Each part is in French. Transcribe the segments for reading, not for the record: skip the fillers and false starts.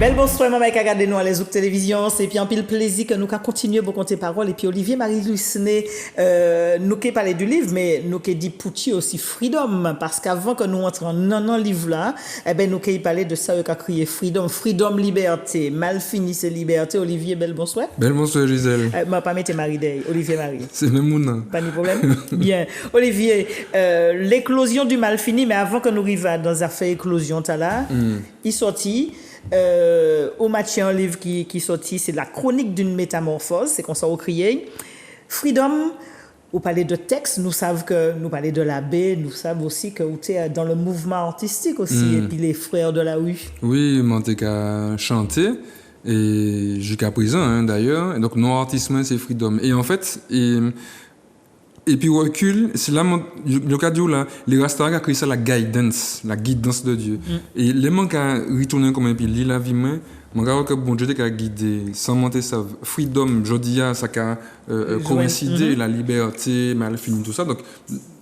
Bel bonsoir, maman, qui a regardé nous à les autres télévisions. C'est puis un pile plaisir que nous avons continué pour compter paroles. Et puis Olivier Marie-Lucné, nous qui parlé du livre, mais nous qui dit Pouti aussi Freedom. Parce qu'avant que nous entrions dans le livre là, eh ben, nous qui parlé de ça, qui a crié Freedom, Freedom, liberté. Mal fini, c'est liberté. Olivier, bel bonsoir. Bel bonsoir, Gisèle. Moi, pas mettre Marie Day, Olivier Marie. C'est même mon. Pas de problème. Bien. Olivier, l'éclosion du mal fini, mais avant que nous arrivions dans affaire éclosion, là, il sortit. Au match, un livre qui sorti, c'est la chronique d'une métamorphose, c'est qu'on s'en crié. Freedom, vous parlez de texte, nous savons que nous parlons de l'abbé, nous savons aussi que vous êtes dans le mouvement artistique aussi, et puis les frères de la rue. Oui, Manteca chanté, et jusqu'à présent hein, d'ailleurs. Et donc, non artisme, c'est Freedom. Et en fait, et puis recul, c'est là, le cas où là, les Rastafari a créé ça la guidance de Dieu. Et les gens qui ont retourné comme un puis lit la vie, mon gars, que bon Dieu t'a guidé, sans monter ça, freedom, jodia, ça a coïncidé, la liberté, mal fini, tout ça. Donc,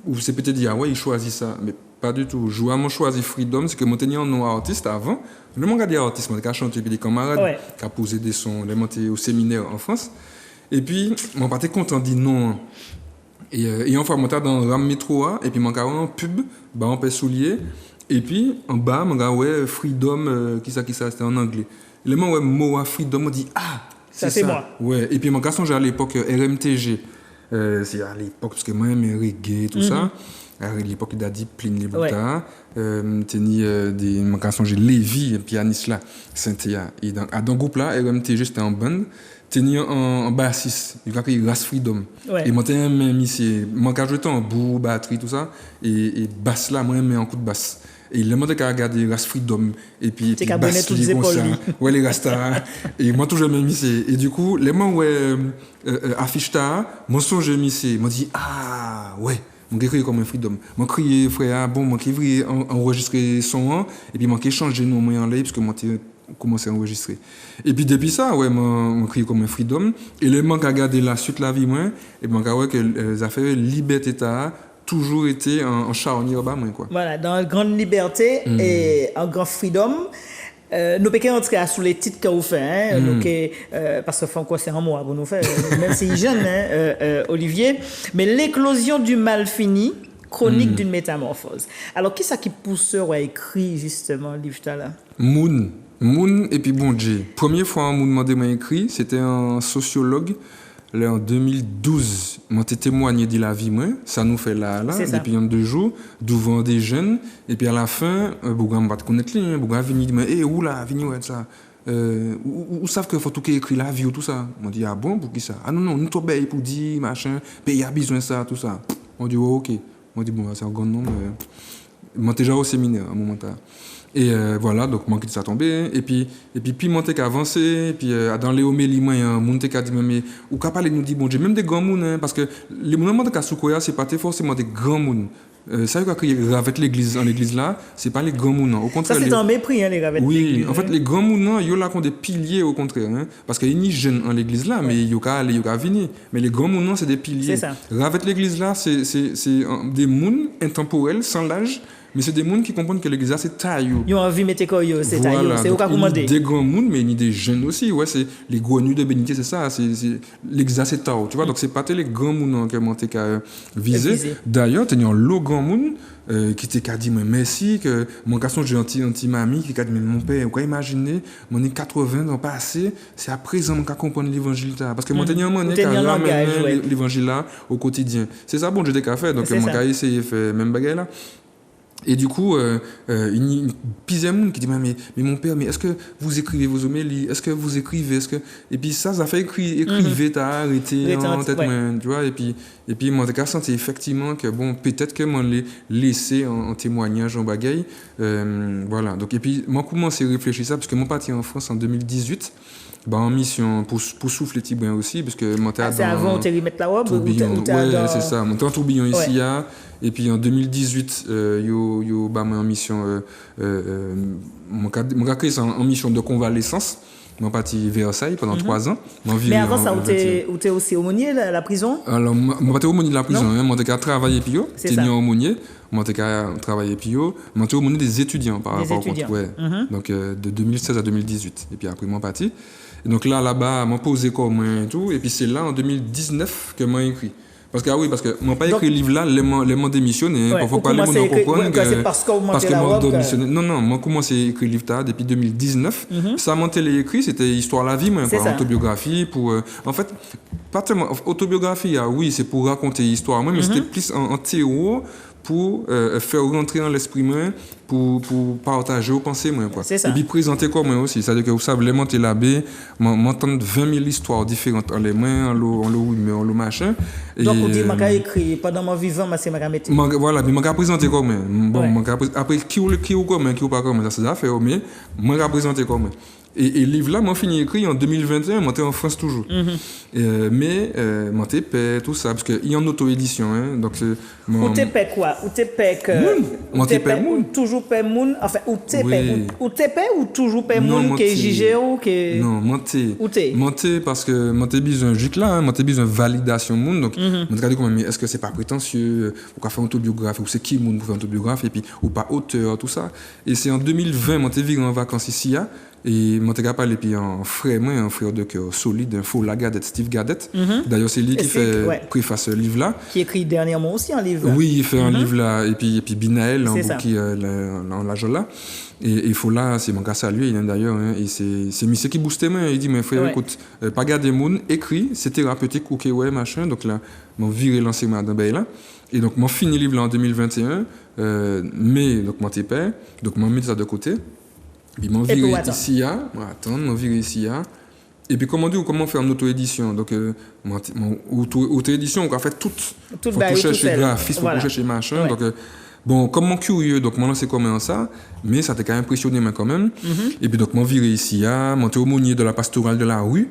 ou c'est peut-être dire, ouais, il choisit ça, mais pas du tout. Je vais choisi freedom, c'est que mon tenir un artiste avant, le monde des artistes, qui a chanté, puis des camarades, qui a posé des sons, les monté au séminaire en France. Et puis, mon parti content dit non. Et on fait monter dans le ram métro et puis mon gars en pub bah on peut soulier et puis en bas mon gars ouais freedom qui ça c'était en anglais le mot freedom on dit ah c'est ça moi ouais et puis mon gars songe à l'époque RMTG c'est à l'époque parce que moi j'aime reggae tout ça à l'époque d'Adi Pline les Bouta tenir des mon gars songe Lévi pianiste là Cynthia et dans groupe là RMTG c'était en bande tenir en bassiste, il a créé Race Freedom. Ouais. Et moi, même ici, moi, quand je jouais en bout, batterie, tout ça, et basse là, moi, je mets un coup de basse. Et le monde qui a regardé Race Freedom, et puis basse, toutes les épaules. Ouais, les Rastas. Et moi, toujours même ici. Et du coup, les gens, ouais, affiche ta, moi, j'ai mis ici, moi, dit, ah, ouais. Mon écrit comme un freedom. Mon crié frère bon mon qui enregistrer son et puis mon qui changer nos moyens en live parce que moi commencé à enregistrer. Et puis depuis ça ouais mon crié comme un freedom et le manque à garder la suite la vie moi et mon gars ouais que les affaires liberté ta toujours été en charnière bas moi quoi. Voilà, dans une grande liberté et un grand freedom. Nous pouvons entrer sous les titres que vous faites, parce que Franco c'est un mois pour nous faire, même si jeune, Olivier. Mais l'éclosion du mal fini, chronique d'une métamorphose. Alors, qui est-ce qui pousse à écrire justement le livre là? Moon et puis bon Dieu. Première fois un Moon m'a écrit, c'était un sociologue. Là, en 2012, moi t'ai témoigné de la vie, moi. Ça nous fait là, depuis 2 jours, devant des jeunes. Et puis à la fin, Bougan va te connaître, Bougan vient dire, mais où là, vini ouais ça. Où savent que faut tout écrit la vie ou tout ça. On dit ah bon pour qui ça? Ah non nous t'obéis pour dire machin, mais il y a besoin de ça tout ça. On dit oh, OK. On dit bon c'est un grand nom. Moi déjà au séminaire à un moment là. Et voilà, donc moi qui ça tombé et puis monter qu'à avancer et puis dans les homélies moi monter qu'à dire mais ou capable nous dit bon Dieu même des grands monde hein, parce que les moments de Kasukoya c'est pas forcément des grands monde ça veut dire que avec l'église dans l'église là c'est pas les grands monde au contraire ça c'est un mépris hein les avec oui en fait les grands monde ils là ont des piliers au contraire hein, parce que ils ni jeunes en l'église là mais ils ont venir mais les grands monde c'est des piliers avec l'église là c'est des monde intemporels sans l'âge. Mais c'est des gens qui comprennent que l'église c'est taille. Ils ont envie de mettre quoi c'est taille, c'est au cas commander. Des grands monde mais ni des jeunes aussi, ouais, c'est les grenouilles de bénitier, c'est ça, c'est l'église c'est taille, tu vois, donc c'est pas les grands monde qui monté qu'à viser. D'ailleurs, tu as un lot grand monde qui t'a dit mais merci que mon garçon gentil mamie qui a dit mais mon père, vous imaginez, mon 80 ans passé, c'est à présent mon comprendre l'évangile là parce que mon tenir mon l'évangile là au quotidien. C'est ça bon Dieu t'a fait donc mon gars essayer faire même bagaille là. Et du coup, une plusieurs monde qui dit mais mon père, mais est-ce que vous écrivez vos homélies, est-ce que vous écrivez, est-ce que et puis ça fait écrivez t'as arrêté en tête tu vois et puis moi j'ai senti effectivement que bon peut-être que moi les laissé en témoignage en bagaille voilà donc et puis moi commencé à réfléchir ça parce que mon parti en France en 2018 en mission pour souffler petit bien aussi parce que mon c'est avant tu remettre la robe ouais c'est ça mon temps tourbillon ici et puis en 2018 yo en mission mon cas créé en mission de convalescence suis parti à Versailles pendant 3 ans. Mais avant ça, où tu es aussi aumônier, la prison? Alors, je suis parti aumônier de la prison. Je suis travaillé puis C'est ça. aumônier. Je suis travaillé puis je suis aumônier des étudiants par rapport au compte. Ouais. Donc, de 2016 à 2018. Et puis après, je suis parti. Et donc là-bas, je posé comme moi et tout. Et puis c'est là, en 2019, que j'ai écrit. Parce que, parce que je n'ai pas écrit le livre là, les mots démissionné. Il faut pas les mots comprendre. C'est parce que vous démissionné. Non, moi, commencé à écrire le livre là depuis 2019. Ça m'a écrit, c'était Histoire de la vie, autobiographie. En fait, pas tellement. Autobiographie, oui, c'est pour raconter l'histoire, mais c'était plus en théorie pour faire rentrer dans l'esprit moi pour partager aux pensées moi quoi. Et puis présenter comme moi aussi, c'est-à-dire que vous savez les monter l'abbé m'entendre 20 000 histoires différentes en les mains en le machin et donc on dit m'a écrit pendant mon vivant mais c'est m'a mettre voilà mais m'a présenter comme moi bon après qui ou comme qui ou pas comme ça c'est affaire mais m'a présenter comme moi. Et livre là, moi fini écrit en 2021, moi en France toujours. Mais moi t'es paix tout ça parce que il y a en auto-édition hein. Donc ou t'es paix quoi? Ou t'es paix que moi t'es paix toujours paix moun enfin ou t'es paix ou t'es paix ou toujours paix moun qui jugé ou que non, moi t'es parce que moi t'es besoin juste là, moi t'es besoin validation moun donc moi regarder comment mais est-ce que c'est pas prétentieux pour faire une autobiographie ou c'est qui moun pour faire une autobiographie et puis ou pas auteur tout ça et c'est en 2020 moi t'es viré en vacances ici là. Et mon parlé puis un frère de cœur solide, un faux Lagadette, Steve Gadette. D'ailleurs, c'est lui qui fait préface ce livre-là. Qui écrit dernièrement aussi un livre. Oui, il fait un livre là, et puis Binaël, qui en l'âge là. Et il faut là, c'est mon cas saluer, d'ailleurs, hein, et c'est monsieur qui boostait moi, il dit, mais frère, écoute, pas garder moun, écrit, c'est thérapeutique, ok, ouais, machin. Donc là, mon viré l'enseignement dans là. Et donc, mon fini livre là en 2021, mais donc, mon TP, donc, mon mis ça de côté. Puis m'en viré ici m'en viré ici et puis comment faire une auto-édition donc auto-édition on a fait tout faut chercher graphiste faut chercher machin donc bon comme mon curieux donc moi c'est comment ça mais ça t'a quand même impressionné mais quand même et puis donc m'en viré ici monté aumônier de la pastorale de la rue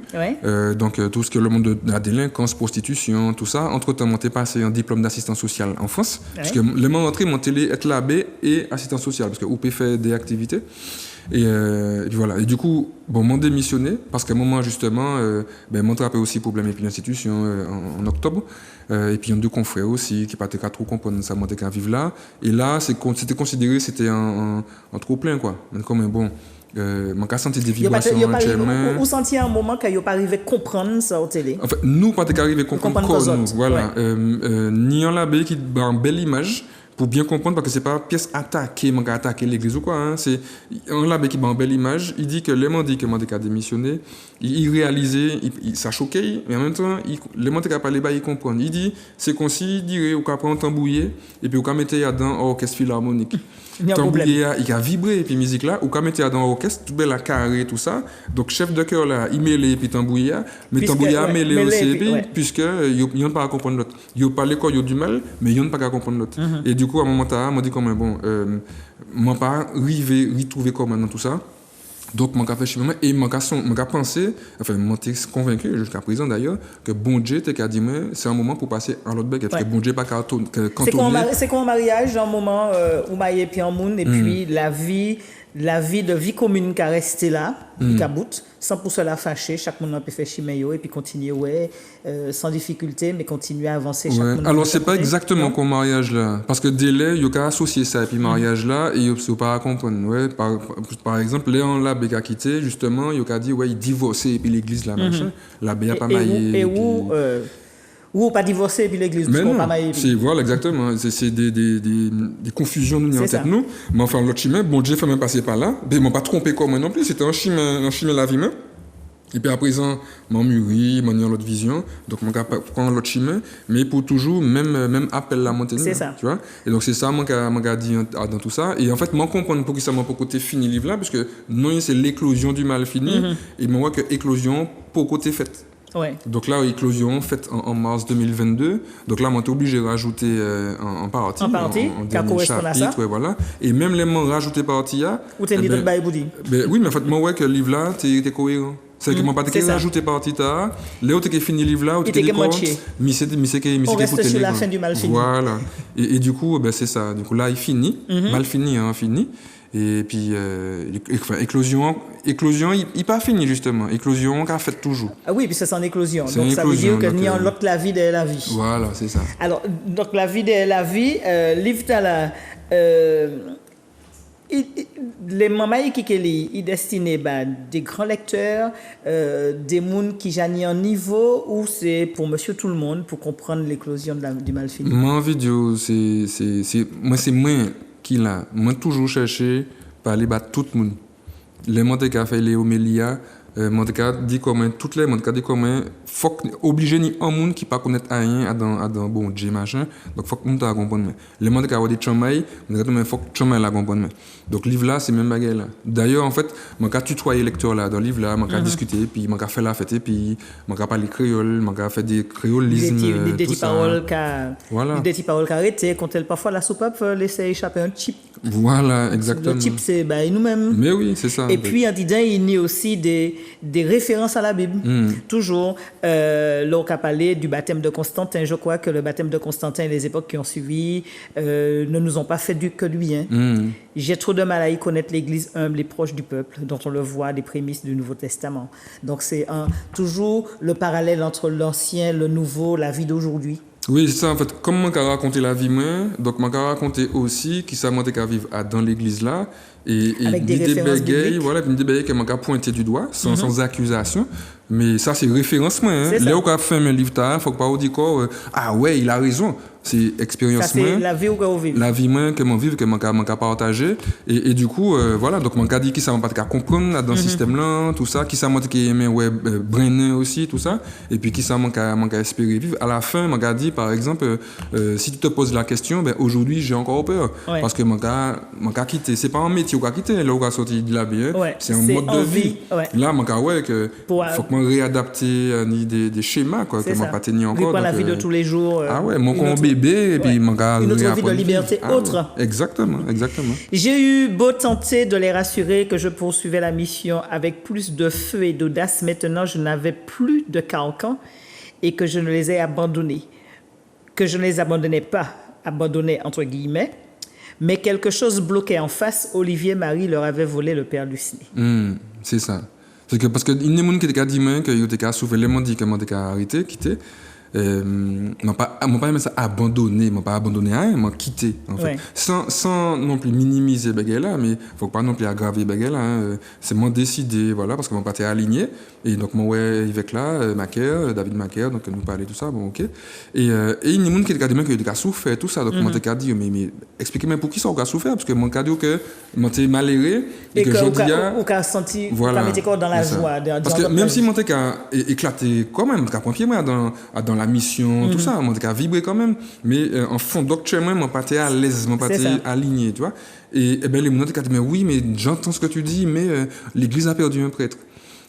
donc tout ce que le monde de la délinquance prostitution tout ça entre-temps m'ont passé un diplôme d'assistance sociale en France parce que le moment entré m'ont télé être l'abbé et assistance sociale parce que OP fait des activités. Et puis voilà. Et du coup, bon, m'ont démissionné parce qu'à un moment justement, m'ont attrapé aussi problème avec l'institution en octobre. Et puis il y a 2 confrères aussi qui pas trop comprendre ça, m'ont qu'à vivre là. Et là, c'était considéré, c'était un trop plein quoi. Mais comme bon. Mon cas senti des vibrations ou senti un moment qu'il n'y a pas arrivé à comprendre ça au télé. En fait, nous pas arrivé à comprendre nous. Voilà. Ni en l'abbé qui a une belle image. Pour bien comprendre, parce que c'est pas pièce attaquée, man attaquer l'église ou quoi, hein. C'est un l'abbé qui a une belle image, il dit que les mandats que man a démissionné, il réalisait, ça choquait, mais en même temps, les mandats qui a parlé, il comprend. Il dit, c'est considéré, ou qu'à prendre un tambouiller, et puis ou qu'à mettre dans orchestre philharmonique. Tambouiller, il a vibré, et puis musique là, ou qu'à mettre dans orchestre, tout belle la carré, tout ça. Donc, chef de chœur là, il mêlé, puis tambouiller, mais tambouiller mêlé aussi, puisque il n'y a pas à comprendre l'autre. Il n'y a pas l'école, il y a du mal, mais il n'y a pas à comprendre l'autre. Et du coup, à un moment donné, m'a dit comme bon, m'a pas retrouvé comme dans tout ça. Donc, m'a fait chemin et m'a pensé, enfin, m'a convaincu jusqu'à présent d'ailleurs que bon Dieu t'a dit mais c'est un moment pour passer à l'autre bec parce que bon Dieu pas cantonné. C'est comme un mariage, un moment où marié puis en monde et puis la vie de vie commune qui a resté là, qui a bout, sans pour cela fâcher, chaque monde peut faire chiméo et puis continuer sans difficulté mais continuer à avancer chaque monde. Alors c'est pas exactement comme mariage là parce que délai il y a associé ça et puis mariage là et il faut pas comprendre par exemple Léon l'abbé qui a quitté justement il a dit il divorcé et puis l'église là machin l'abbé a pas marié ou pas divorcé et puis l'église mais non, pas c'est voilà exactement c'est des confusions nous en tête nous mais enfin l'autre chemin bon Dieu fait même passer par là mais m'ont pas trompé comme moi non plus c'était un chemin la vie même et puis à présent m'en mûri m'en l'autre vision donc mon prendre l'autre chemin mais pour toujours même appel la montée tu vois et donc c'est ça mon gars dit dans tout ça et en fait m'en comprendre pour que ça m'a pas côté fini livre là parce que non c'est l'éclosion du mal fini et moi vois que éclosion pour côté faite. Donc là, éclosion faite en mars 2022. Donc là, on est obligé de rajouter en partie. En dernier chapitre, voilà. Et même les mots rajoutés partie là. Ou t'es dit de Baïboudi. Oui, mais en fait, moi, ouais, que le livre là, t'es cohérent. C'est que moi, pas t'es rajouté partie là. Léo, t'es fini le livre là, ou t'es moitié. Mais c'est on reste sur la fin du mal fini. Voilà. Et du coup, c'est ça. Du coup, là, il finit. Mal fini, fini. Et puis, éclosion, il pas fini justement. Éclosion, qu'a fait toujours. Ah oui, puis c'est en éclosion. C'est Donc en ça veut éclosion, dire que donc, ni en l'autre la vie derrière la vie. Voilà, c'est ça. Alors, donc la vie derrière la vie, livre là, les mamans qui sont destinés des grands lecteurs, des gens qui jani en niveau, ou c'est pour monsieur tout le monde pour comprendre l'éclosion du mal fini. Mon vidéo, c'est moi qui l'a. Moi toujours cherché parler à tout le monde. Les gens qui ont fait les homélias, mon dit comment toutes les monde dit comment faut obligé ni un monde qui pas connaître rien dans bon Dieu machin, donc faut que monde ta comprendre. Les monde qui a dit chamaï, mais faut que chamaï la comprendre. Donc livre là c'est même bagarre là. D'ailleurs en fait mon cas tutoyer lecteur là dans livre là, mon cas discuter puis mon cas faire la fête puis mon cas parler créole, mon cas faire des créolismes des tout ça. Voilà. Des paroles arrêtées quand elle parfois la soupape laisser échapper un chip. Voilà, exactement. Le type, c'est nous-mêmes. Mais oui, c'est ça. Et puis, en disant, il y a aussi des références à la Bible. Toujours, l'on a parlé du baptême de Constantin. Je crois que le baptême de Constantin et les époques qui ont suivi ne nous ont pas fait que du bien. J'ai trop de mal à y connaître l'Église humble et proche du peuple, dont on le voit des prémices du Nouveau Testament. Donc, c'est toujours le parallèle entre l'Ancien, le Nouveau, la vie d'aujourd'hui. Oui, c'est ça, en fait. Comme je raconté la vie, donc je raconté aussi qui ça m'a vivre dans l'église là. Et avec des références bibliques. Voilà, puis des bagailles que je pointé du doigt, sans accusation. Mais ça, c'est référence, moi. Hein. Là où on fait un livre, il ne faut pas dire quoi. Ah ouais, il a raison. C'est expérience. Ça, c'est la vie où vit. La vie, moi, que je vis, que je partager. Et du coup, voilà, donc je dit qui ça m'a pas comprendre dans ce système-là, tout ça. Qui ça m'a dit qu'il aimait Brenner aussi, tout ça. Et puis qui ça m'a espéré vivre. À la fin, je dit, par exemple, si tu te poses la question, aujourd'hui, j'ai encore peur. Ouais. Parce que je quitté. C'est pas un métier qu'on a quitté, là où on a sorti de la vie. Ouais. C'est un mode de vie. Ouais. Là, que faut que réadapter des schémas quoi, que je n'ai pas tenu encore. Pas la vie de tous les jours. Ah ouais, mon bébé, et puis une autre vie de liberté autre. Ouais. Exactement. J'ai eu beau tenter de les rassurer que je poursuivais la mission avec plus de feu et d'audace. Maintenant, je n'avais plus de carcan et que je ne les ai abandonnés. Que je ne les abandonnais pas, abandonnés entre guillemets, mais quelque chose bloquait en face. Olivier Marie leur avait volé le père Luciné. C'est ça. C'est que parce que il y a des gens qui ont dit que ils ont souffert, les gens dit que ils ont arrêté, quitté. M'ont pas aimé ça abandonné, m'ont pas abandonné rien, m'ont quitté en fait. Sans non plus minimiser bagay là, mais faut pas non plus aggraver bagay là. C'est moi décidé voilà parce que mon pas été aligné et donc moi ouais avec là Macaire, David Macaire donc nous parler tout ça bon OK. Et il y a des gens qui ont dit que souffert tout ça donc moi t'ai dit mais expliquez-moi pour qui ça on a souffert parce que mon cas dit que moi t'ai malheureux et que je dis ou qu'a senti voilà, mettre corps dans la joie parce que même si mon t'ai éclaté quand même qu'a pompier moi dans la mission tout ça moi t'ai vibré quand même mais en fond doctrinalement moi pas été à l'aise moi pas été aligné tu vois et ben les gens t'ai dit mais oui mais j'entends ce que tu dis mais l'église a perdu un prêtre.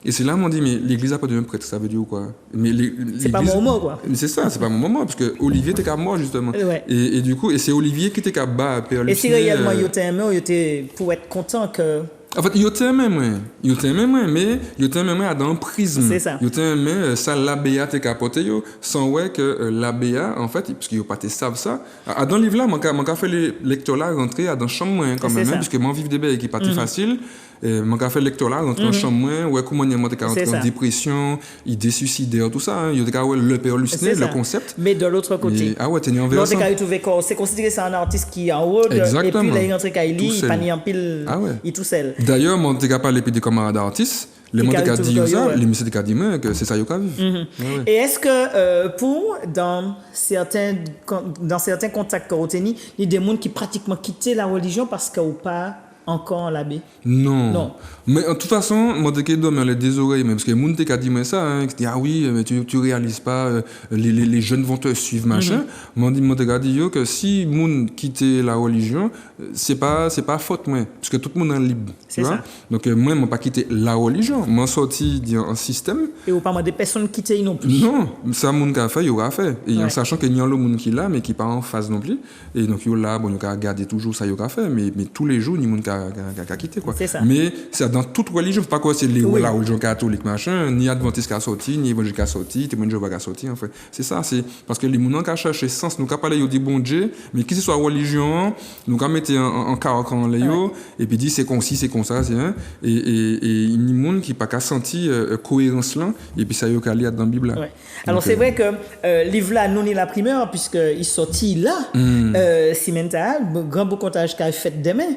Et c'est là qu'on dit mais l'église a pas de un prêtre, ça veut dire quoi? Mais c'est pas mon moment quoi. C'est ça, c'est pas mon moment parce que Olivier était qu'à moi justement. Ouais. Et du coup et c'est Olivier qui était qu'à bas Père Luciné. Et si réellement il était aimé, il était pour être content que en fait, il t'aimait mais il t'aimait dans un prisme. C'est ça. Il t'aimait ça l'ABA t'es capoté yo sans ouais que l'ABA en fait parce qu'il pas te savent ça. Dans le livre là, mon fait les lecteurs là rentrer dans chambre quand même parce que mon vivre des belles qui pas facile. Mon fait lecteur là rentrer dans chambre ouais comment il monte en dépression, idée suicidaire tout ça, il y a le Père Luciné le concept. Mais de l'autre côté. Ah ouais, t'es envers ça. C'est considéré c'est un artiste qui est en haut et puis là il rentre Kaili, il pas ni en pile, il tout seul. D'ailleurs, mon t'ai parlé des camarades d'artistes, les gens qui dit ça, les messieurs qui dit que c'est ça yo vivre. Et est-ce que pour dans certains contacts que vous tenez, il y a des gens qui pratiquement quittent la religion parce qu'ils n'ont pas encore l'abbé? Non. Mais en toute façon, moi je donne les deux oreilles parce que les gens qui dit ça qui dit ah oui mais tu réalises pas les jeunes vont te suivre machin. Moi je dis que si les gens quittent la religion, c'est pas faute moi parce que tout le monde est libre, tu vois. Donc moi je pas quitté la religion, moi sorti d'un système et ou pas des personnes quitter non plus. Non, ça monde qui a fait, il aura fait et en sachant qu'il y a le monde qui là mais qui pas en phase non plus et donc yo là bon il a garder toujours ça il a fait mais tous les jours il y a monde qui qu'à quitter, quoi. C'est ça. Mais c'est dans toute religion, pas quoi, c'est la religion catholique, machin, ni adventiste qui a sorti, ni évangélique qui a sorti, témoin de Jéhovah qui a sorti, en fait. C'est ça, c'est parce que les gens qui cherchent sens, nous, qui parlent, ils disent bon Dieu, mais qui ce soit religion, nous, qui mettent en caractère en léo, et puis dit c'est comme ci, c'est comme ça, c'est un, et il y a des gens qui n'ont pas senti cohérence là, et puis ça y est, qu'il y a dans la Bible. Ouais. Alors, c'est vrai que livre là, nous, ni la primeur, puisqu'il sorti là, Cimenta, grand beau comptage qu'a fait demain,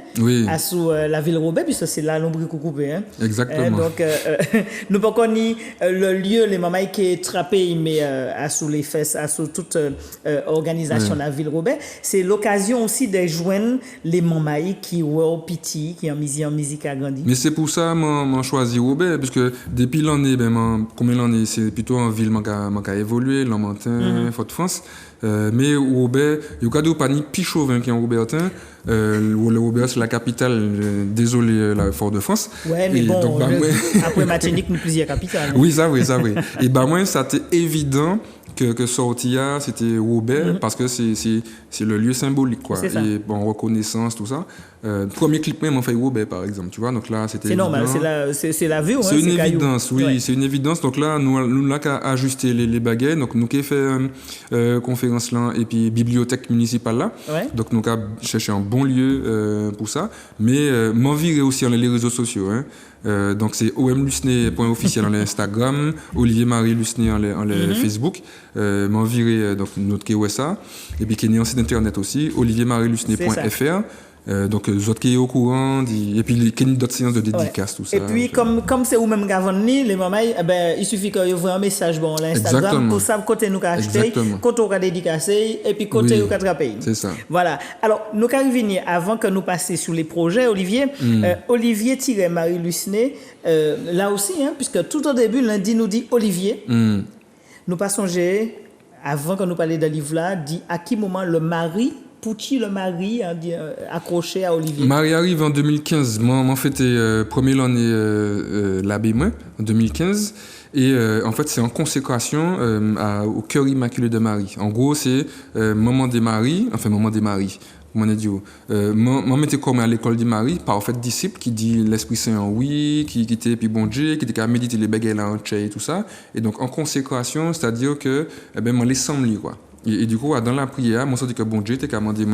à sous la ville Robert, puisque c'est là l'ombre coupé. Hein. Exactement. Donc, nous pas connaître le lieu, les mamans qui est trappé, mais à sous les fesses, à sous toute organisation de la ville Robert. C'est l'occasion aussi de joindre les mamans qui ont pitié, qui ont mis en musique à grandir. Mais c'est pour ça que j'ai choisi Robert, puisque depuis l'année, combien l'année, c'est plutôt en ville qui a évolué, Lamentin, Fort-de-France. Mais Robert, il y a pas ni Pichauvin qui est en Robertin. Le Robert, c'est la capitale, désolé, la Fort-de-France. Ouais, mais bon, donc, après Martinique, nous plusieurs capitales. Hein. Oui, ça, oui. Et moi, ça a été évident que Sortia, c'était Robert, parce que c'est le lieu symbolique, quoi. Et bon, reconnaissance, tout ça. Premier clip même, on fait Robert, par exemple, tu vois. Donc là, c'était. C'est normal, c'est la vue, c'est une évidence, oui, c'est une évidence. Donc là, nous là qu'à ajuster les bagages. Donc nous qui fait conférence là et puis bibliothèque municipale là. Ouais. Donc nous qu'à chercher un bon lieu pour ça. Mais m'en virer aussi dans les réseaux sociaux. Hein. Donc c'est omlusné.officiel en Instagram, Olivier Marie Lusné en Facebook. M'en virer donc notre KOSA et puis qui est un site internet aussi, oliviermarielusné.fr. Donc les autres qui sont au courant et puis il y a d'autres séances de dédicaces tout ça. Et puis comme c'est ou même Gavonni les mamans il suffit que vous envoyez un message bon l'Instagram pour ça côté nous acheter côté on dédicacer et puis côté on attraper. C'est ça. Voilà. Alors nous revenir avant que nous passer sur les projets Olivier Olivier Marie Lusné là aussi hein, puisque tout au début lundi nous dit Olivier. Nous pas songer avant que nous parler de livre là dit à qui moment le mari Pouti, le mari, accroché à Olivier. Marie arrive en 2015. Moi, fêté premier l'année l'abbé moi en 2015. Et en fait, c'est en consécration au cœur immaculé de Marie. En gros, c'est moment des maris. Mon Dieu. Moi, j'étais comme à l'école de Marie, par en fait disciple qui dit l'Esprit Saint en oui, qui était puis bon Dieu, qui était qu'à méditer les bagages là en tchè et tout ça. Et donc en consécration, c'est-à-dire que moi les semble quoi. Et du coup, dans la prière, moi, je dis que bon Dieu, t'es qu'à demander,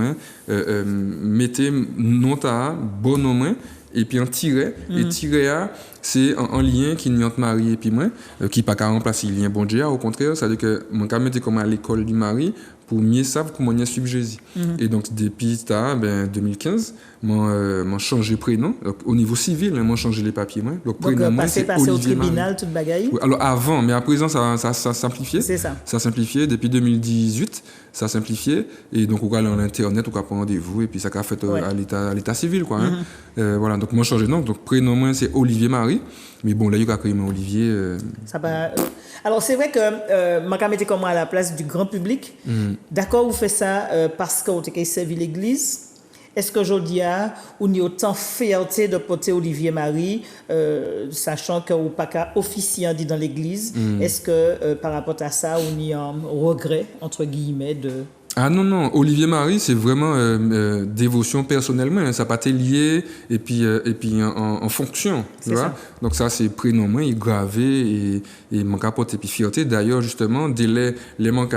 mettez non ta bon nom, et puis un tiret. Et tiret, c'est un lien qui n'y entre Marie et puis moi, qui pas qu'à remplacer le lien bon Dieu. Au contraire, c'est-à-dire que mon cas mettait comme à l'école du mari, pour mieux savoir comment on suivre Jésus. Et donc, depuis 2015, moi changé prénom. Donc, au niveau civil, moi changé les papiers. Donc prénom, passer au tribunal, toute bagaille. Oui, alors avant, mais à présent, ça simplifié. C'est ça. Ça simplifié. Depuis 2018, ça simplifié. Et donc, on va aller en Internet, on va prendre rendez-vous, et puis ça a fait à l'état civil, quoi. Voilà, donc moi changé nom. Donc prénom, moi, c'est Olivier Marie. Mais bon, là, il y a quand même Olivier. Ça va. Alors, c'est vrai que moi, quand comme à la place du grand public, d'accord, vous faites ça parce que vous avez servi l'église. Est-ce qu'aujourd'hui, on a autant fierté de porter Olivier Marie, sachant que vous pas qu'à officier dans l'église? Est-ce que par rapport à ça, on y a un regret, entre guillemets, de. Ah non, Olivier Marie, c'est vraiment dévotion personnellement, hein, ça n'a pas été lié et puis en fonction, tu vois. Donc ça, c'est prénom, moi, il est gravé et mon capote et puis fierté. D'ailleurs, justement, dès les manques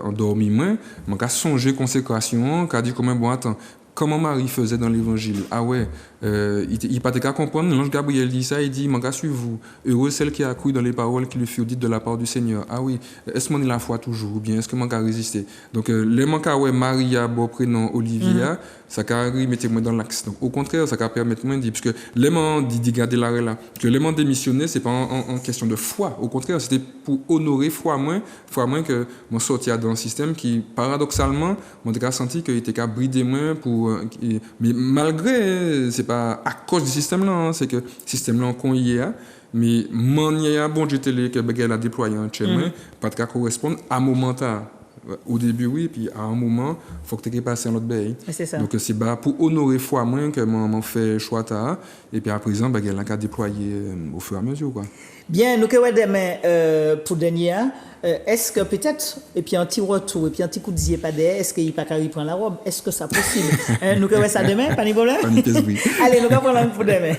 endormi, moi, mon cas songer consécration, qu'a dit comment bon attends. Comment Marie faisait dans l'évangile. Ah ouais, il pas qu'à comprendre. L'ange Gabriel dit ça, il dit, manque à suivre vous. Heureux celle qui a cru dans les paroles qui lui furent dites de la part du Seigneur. Ah oui, est-ce qu'on est la foi toujours ou bien est-ce que manque à résister? Donc, les manques à ouais, Maria, bon prénom, Olivia, ça a mettez-moi dans l'axe. Donc, au contraire, ça a permettre moi de dire, puisque les gens dit garder l'arrêt là, que les gens démissionner, c'est pas en question de foi. Au contraire, c'était pour honorer foi moins que mon sorti dans un système qui, paradoxalement, mon a senti qu'il était qu'à brider moins pour. Mais malgré, c'est pas à cause du système là, hein, c'est que le système là qu'on y est, mais mon y a bon Dieu télé que elle a déployé en chemin, pas de correspondre à moment Au début, oui, puis à un moment, il faut que tu aies passé un autre bail. C'est ça. Donc, c'est pour honorer foi moins que mon fait choix ta. Et puis à présent, il y a un cas déployé au fur et à mesure, quoi. Bien, nous avons demain pour dernier. Est-ce que peut-être, et puis un petit retour, et puis un petit coup de zier pas d'air, est-ce qu'il n'y a pas qu'à reprendre la robe? Est-ce que ça possible? Nous avons ça demain, pas de problème? Pas de pièce, oui. Allez, nous allons prendre la pour demain.